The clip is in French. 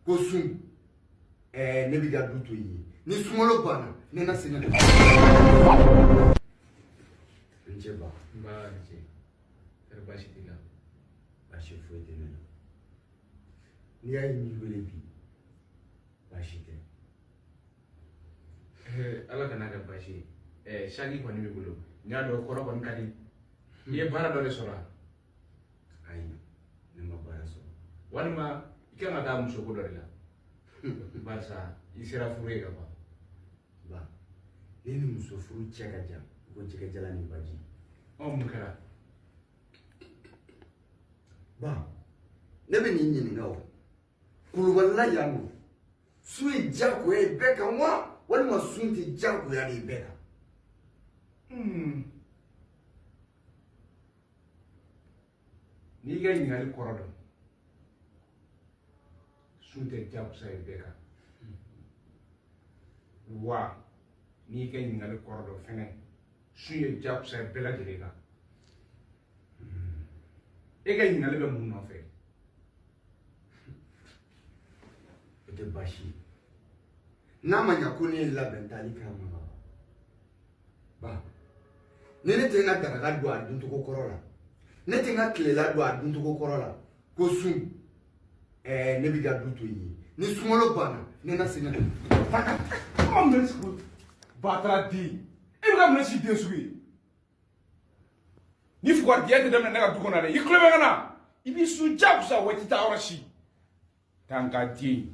ko sun ne bi ga du to yi ni sumolo bana ne na sene nje ba nje fer bashi dila bashi fo de ne ni ay ni wele bi bashi de ala kana ga bashi shagi ko ni bulu nya do ko ro kadi ye bara do le sora ay ne ma bara so walma ikanga ta muso ko do la barsa isira fure ga ba ni muso furu cheka jam ko cheka jala ni baji mukara ba ne be ni nyini ngawo kuluballa yango sui jako e beka wa walma sunti jako ya ni beka ni ga ngali korodo sunte jako sa e beka wa ni ga ngali korodo fene suye jako sa bela direga e ga ngali be mun no fe ete bashi na manya kuni la bentali kama ba ne tenga daga do adun to kokorola ne tenga klela do adun to kokorola ko sun ne bi ga du to yi ni sumolo bana ne na senya taka come let's go batra di e ga mun si de sugi ni fu guardia de dem na ga du kona le iklebe ngana ibi su jabu sa weti ta orashi tanka di